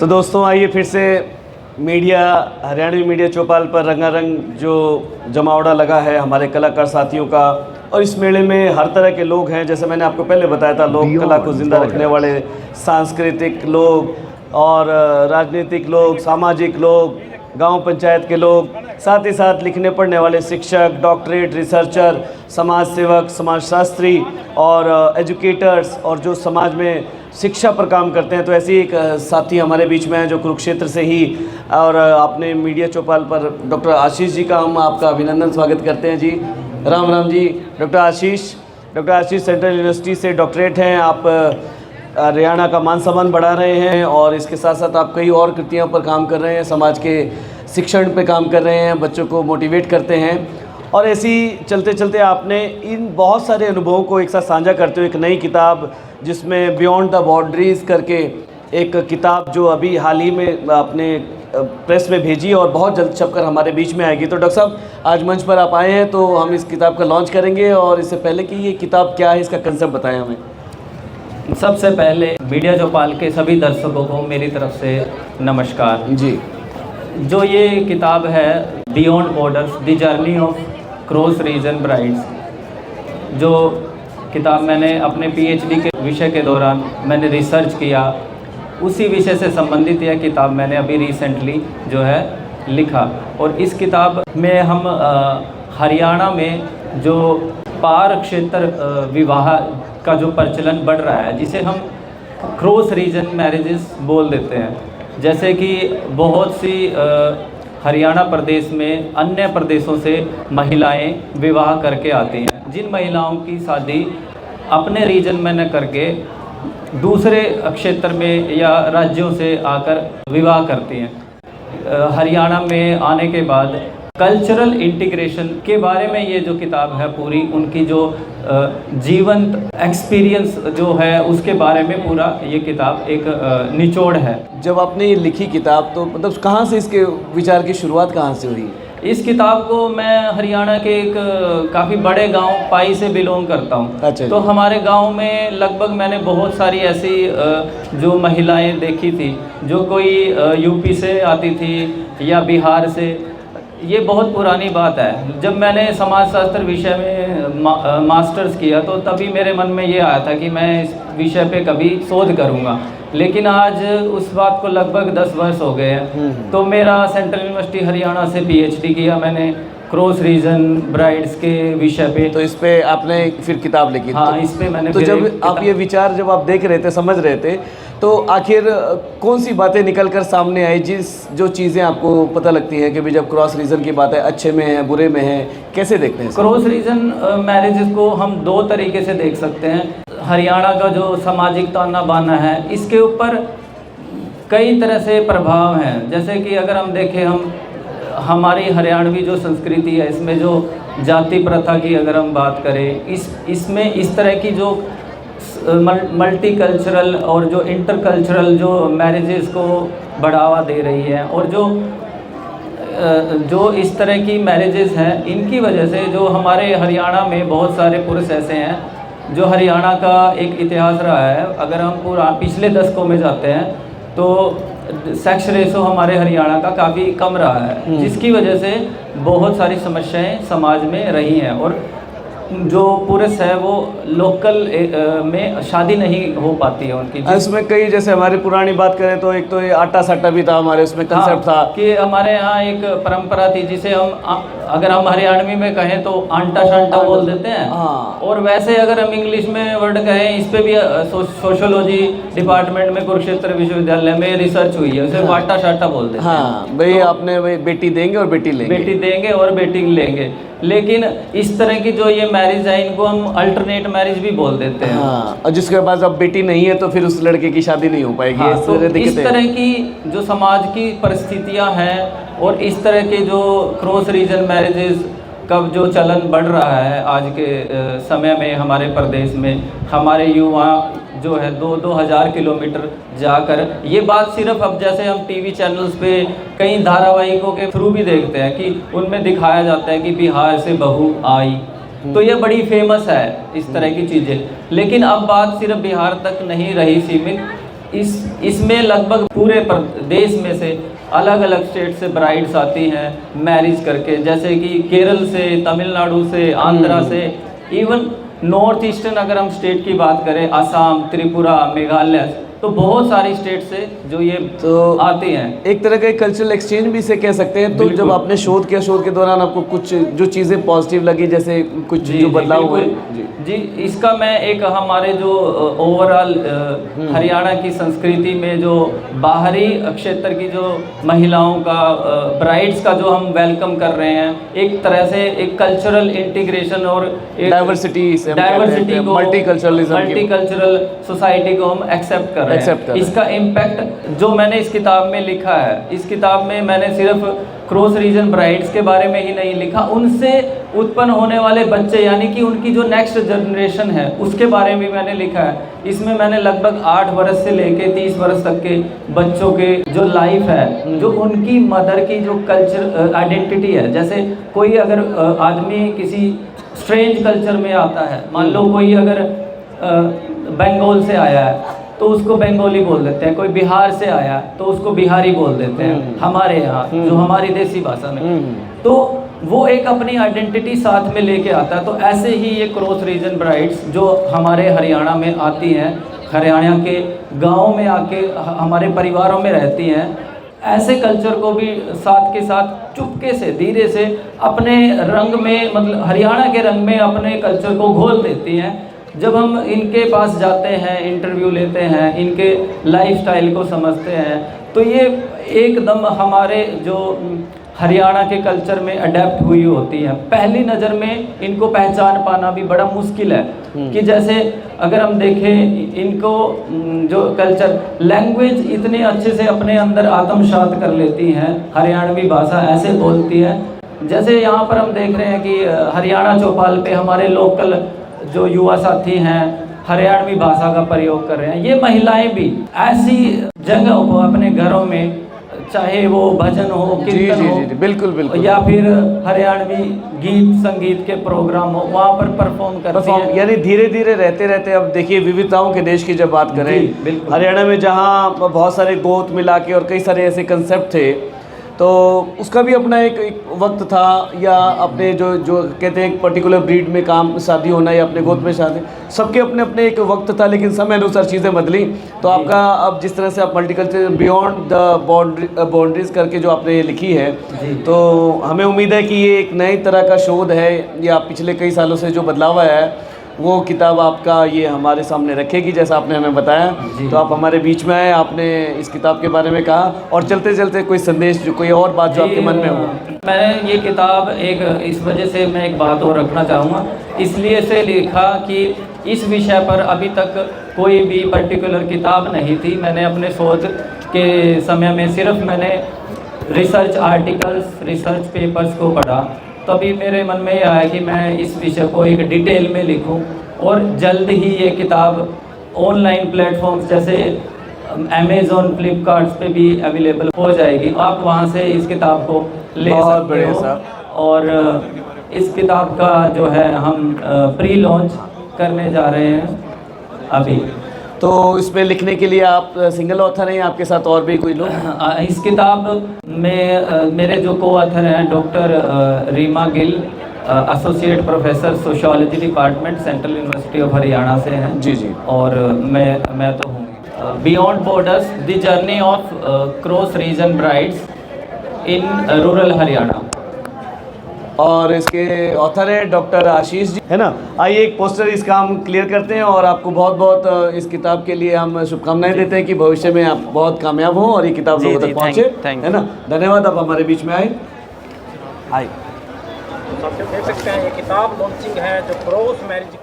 तो दोस्तों आइए फिर से मीडिया हरियाणवी मीडिया चौपाल पर रंगारंग जो जमावड़ा लगा है हमारे कलाकार साथियों का। और इस मेले में हर तरह के लोग हैं, जैसे मैंने आपको पहले बताया था, लोक कला को जिंदा रखने वाले सांस्कृतिक लोग और राजनीतिक लोग, सामाजिक लोग, गांव पंचायत के लोग, साथ ही साथ लिखने पढ़ने वाले शिक्षक, डॉक्टरेट, रिसर्चर, समाज सेवक, समाजशास्त्री और एजुकेटर्स और जो समाज में शिक्षा पर काम करते हैं। तो ऐसे ही एक साथी हमारे बीच में हैं जो कुरुक्षेत्र से ही, और आपने मीडिया चौपाल पर डॉक्टर आशीष जी का हम आपका अभिनंदन स्वागत करते हैं जी। राम राम जी। डॉक्टर आशीष सेंट्रल यूनिवर्सिटी से डॉक्टरेट हैं, आप हरियाणा का मान सम्मान बढ़ा रहे हैं और इसके साथ साथ आप कई और कृतियों पर काम कर रहे हैं, समाज के शिक्षण पे काम कर रहे हैं, बच्चों को मोटिवेट करते हैं। और ऐसी चलते चलते आपने इन बहुत सारे अनुभवों को एक साथ साझा करते हुए एक नई किताब जिसमें बियॉन्ड द बाउंड्रीज करके एक किताब जो अभी हाल ही में आपने प्रेस में भेजी और बहुत जल्द छपकर हमारे बीच में आएगी। तो डॉक्टर साहब आज मंच पर आप आए हैं तो हम इस किताब का लॉन्च करेंगे, और इससे पहले कि ये किताब क्या है, इसका कंसेप्ट बताएं हमें। सबसे पहले मीडिया चौपाल के सभी दर्शकों को मेरी तरफ से नमस्कार जी। जो ये किताब है beyond borders the journey of cross region brides, जो किताब मैंने अपने पीएचडी के विषय के दौरान मैंने रिसर्च किया, उसी विषय से संबंधित यह किताब मैंने अभी रिसेंटली जो है लिखा। और इस किताब में हम हरियाणा में जो पार क्षेत्र विवाह का जो प्रचलन बढ़ रहा है, जिसे हम क्रॉस रीजन मैरिजेस बोल देते हैं, जैसे कि बहुत सी हरियाणा प्रदेश में अन्य प्रदेशों से महिलाएं विवाह करके आती हैं, जिन महिलाओं की शादी अपने रीजन में न करके दूसरे क्षेत्र में या राज्यों से आकर विवाह करती हैं। हरियाणा में आने के बाद कल्चरल इंटीग्रेशन के बारे में ये जो किताब है पूरी, उनकी जो जीवंत एक्सपीरियंस जो है उसके बारे में पूरा ये किताब एक निचोड़ है। जब आपने ये लिखी किताब तो मतलब कहाँ से इसके विचार की शुरुआत कहाँ से हुई? इस किताब को मैं हरियाणा के एक काफ़ी बड़े गांव पाई से बिलोंग करता हूं। अच्छा। तो हमारे गांव में लगभग मैंने बहुत सारी ऐसी जो महिलाएं देखी थी, जो कोई यूपी से आती थी या बिहार से। ये बहुत पुरानी बात है। जब मैंने समाजशास्त्र विषय में मास्टर्स किया तो तभी मेरे मन में ये आया था कि मैं इस विषय पे कभी शोध करूँगा, लेकिन आज उस बात को लगभग 10 वर्ष हो गए हैं। तो मेरा सेंट्रल यूनिवर्सिटी हरियाणा से पीएचडी किया मैंने क्रॉस रीजन ब्राइड्स के विषय पे। तो इस पे आपने फिर किताब लिखी? हाँ, इस पे मैंने। तो जब आप ये विचार जब आप देख रहे थे, समझ रहे थे, तो आखिर कौन सी बातें निकल कर सामने आई, जो चीज़ें आपको पता लगती हैं कि भी जब क्रॉस रीजन की बात है, अच्छे में है, बुरे में है, कैसे देखते हैं? क्रॉस रीजन मैरिजेस को हम 2 तरीके से देख सकते हैं। हरियाणा का जो सामाजिक ताना बाना है, इसके ऊपर कई तरह से प्रभाव हैं। जैसे कि अगर हम देखें, हमारी हरियाणवी जो संस्कृति है, इसमें जो जाति प्रथा की अगर हम बात करें, इसमें इस तरह की जो मल्टी कल्चरल और जो इंटर कल्चरल जो मैरिजेस को बढ़ावा दे रही है, और जो इस तरह की मैरिजेस हैं, इनकी वजह से जो हमारे हरियाणा में बहुत सारे पुरुष ऐसे हैं जो हरियाणा का एक इतिहास रहा है। अगर हम पूरा पिछले दशकों में जाते हैं तो सेक्स रेशो हमारे हरियाणा का काफ़ी कम रहा है, जिसकी वजह से बहुत सारी समस्याएं समाज में रही हैं। और जो पुरुष है वो लोकल में शादी नहीं हो पाती है उनकी। इसमें कई, जैसे हमारी पुरानी बात करें तो एक तो ये आटा साटा भी था हमारे, उसमें कंसेप्ट था कि हमारे यहाँ एक परंपरा थी जिसे हम अगर हम हरियाणवी में कहें तो आंटा शांटा बोल देते हैं। हाँ। और वैसे अगर हम इंग्लिश में वर्ड कहें, इस पे भी सोशियोलॉजी डिपार्टमेंट में कुरुक्षेत्र विश्वविद्यालय में रिसर्च हुई है, उसे आटा शाटा बोल देते हैं। हाँ भाई, तो आपने भाई बेटी देंगे और बेटी लेंगे, बेटी देंगे और बेटी लेंगे। लेकिन इस तरह की जो ये मैरिज है, इनको हम अल्टरनेट मैरिज भी बोल देते हैं। हाँ, और जिसके पास अब बेटी नहीं है तो फिर उस लड़के की शादी नहीं हो पाएगी। हाँ, तो इस तरह की जो समाज की परिस्थितियां हैं और इस तरह के जो क्रॉस रीजन मैरिजेस का जो चलन बढ़ रहा है आज के समय में हमारे प्रदेश में, हमारे युवा जो है 2-2 हज़ार किलोमीटर जाकर, ये बात सिर्फ अब जैसे हम टीवी चैनल्स पे कई धारावाहिकों के थ्रू भी देखते हैं कि उनमें दिखाया जाता है कि बिहार से बहू आई, तो ये बड़ी फेमस है इस तरह की चीज़ें। लेकिन अब बात सिर्फ बिहार तक नहीं रही सीमित, इसमें लगभग पूरे देश में से अलग अलग स्टेट से ब्राइड्स आती हैं मैरिज करके, जैसे कि केरल से, तमिलनाडु से, आंध्रा से, इवन नॉर्थ ईस्टर्न अगर हम स्टेट की बात करें, असम, त्रिपुरा, मेघालय, तो बहुत सारी स्टेट से जो ये तो आती हैं। एक तरह का कल्चरल एक्सचेंज भी इसे कह सकते हैं। तो जब आपने शोध के दौरान आपको कुछ जो चीज़ें पॉजिटिव लगी, जैसे कुछ जो बदलाव हुए? जी, इसका मैं एक हमारे जो ओवरऑल हरियाणा की संस्कृति में जो बाहरी क्षेत्र की जो महिलाओं का, ब्राइड्स का जो हम वेलकम कर रहे हैं, एक तरह से एक कल्चरल इंटीग्रेशन और एक डाइवर्सिटी को, मल्टीकल्चरल सोसाइटी को हम एक्सेप्ट कर रहे हैं। इसका इम्पैक्ट जो मैंने इस किताब में लिखा है, इस किताब में मैंने सिर्फ क्रॉस रीजन ब्राइड्स के बारे में ही नहीं लिखा, उनसे उत्पन्न होने वाले बच्चे यानी कि उनकी जो नेक्स्ट जनरेशन है उसके बारे में मैंने लिखा है। इसमें मैंने लगभग 8 वर्ष से लेके 30 वर्ष तक के बच्चों के जो लाइफ है, जो उनकी मदर की जो कल्चर आइडेंटिटी है, जैसे कोई अगर आदमी किसी स्ट्रेंज कल्चर में आता है, मान लो कोई अगर बंगाल से आया है तो उसको बंगाली बोल देते हैं, कोई बिहार से आया तो उसको बिहारी बोल देते हैं हमारे यहाँ, जो हमारी देसी भाषा में, तो वो एक अपनी आइडेंटिटी साथ में लेके आता है। तो ऐसे ही ये क्रॉस रीजन ब्राइड्स जो हमारे हरियाणा में आती हैं, हरियाणा के गाँव में आके हमारे परिवारों में रहती हैं, ऐसे कल्चर को भी साथ के साथ चुपके से, धीरे से अपने रंग में, मतलब हरियाणा के रंग में अपने कल्चर को घोल देती हैं। जब हम इनके पास जाते हैं, इंटरव्यू लेते हैं, इनके लाइफस्टाइल को समझते हैं, तो ये एकदम हमारे जो हरियाणा के कल्चर में अडेप्ट हुई होती हैं। पहली नज़र में इनको पहचान पाना भी बड़ा मुश्किल है कि जैसे अगर हम देखें इनको जो कल्चर, लैंग्वेज इतने अच्छे से अपने अंदर आत्मसात कर लेती हैं, हरियाणवी भाषा ऐसे बोलती है। जैसे यहाँ पर हम देख रहे हैं कि हरियाणा चौपाल पे हमारे लोकल जो युवा साथी हैं हरियाणवी भाषा का प्रयोग कर रहे हैं। ये महिलाएं भी ऐसी जगह को अपने घरों में, चाहे वो भजन हो, कीर्तन हो, बिल्कुल, या फिर हरियाणवी गीत संगीत के प्रोग्राम हो, वहाँ पर परफॉर्म करती हैं। यानी धीरे धीरे रहते अब देखिए विविधताओं के देश की जब बात करें, हरियाणा में जहाँ बहुत सारे गोत मिला के और कई सारे ऐसे कंसेप्ट थे, तो उसका भी अपना एक वक्त था, या अपने जो कहते हैं एक पर्टिकुलर ब्रीड में काम शादी होना या अपने गोद में शादी, सबके अपने अपने एक वक्त था, लेकिन समय अनुसार चीज़ें बदली। तो आपका अब जिस तरह से आप मल्टीकल्चर बियॉन्ड द बाउंड्रीज करके जो आपने लिखी है, तो हमें उम्मीद है कि ये एक नई तरह का शोध है, या पिछले कई सालों से जो बदलाव आया है वो किताब आपका ये हमारे सामने रखेगी, जैसा आपने हमें बताया। तो आप हमारे बीच में आए, आपने इस किताब के बारे में कहा, और चलते चलते कोई संदेश, जो कोई और बात जो आपके मन में हो। मैंने ये किताब एक इस वजह से मैं एक बात और रखना चाहूँगा, इसलिए से लिखा कि इस विषय पर अभी तक कोई भी पर्टिकुलर किताब नहीं थी। मैंने अपने शोध के समय में सिर्फ मैंने रिसर्च आर्टिकल्स, रिसर्च पेपर्स को पढ़ा, तभी मेरे मन में यह आया कि मैं इस विषय को एक डिटेल में लिखूं, और जल्द ही ये किताब ऑनलाइन प्लेटफॉर्म्स जैसे अमेज़ॉन, फ्लिपकार्ट पे भी अवेलेबल हो जाएगी। आप वहाँ से इस किताब को ले सकते हो। और इस किताब का जो है हम प्री लॉन्च करने जा रहे हैं अभी। तो इसमें लिखने के लिए आप सिंगल ऑथर हैं, आपके साथ और भी कोई लोग? इस किताब में मेरे जो को ऑथर हैं doctor Reema Gill, associate professor sociology department, central university of Haryana से हैं। जी। और मैं तो हूँ। Beyond borders, the journey of cross region brides in rural Haryana, और इसके ऑथर है डॉक्टर आशीष जी, है ना। आइए एक पोस्टर इसका हम क्लियर करते हैं, और आपको बहुत बहुत इस किताब के लिए हम शुभकामनाएं देते हैं कि भविष्य में आप बहुत कामयाब हों और ये किताब लोगों तक पहुँचे, है ना। धन्यवाद, आप हमारे बीच में आए। तो आप देख सकते हैं ये किताब लॉन्चिंग है जो क्रॉस मैरिज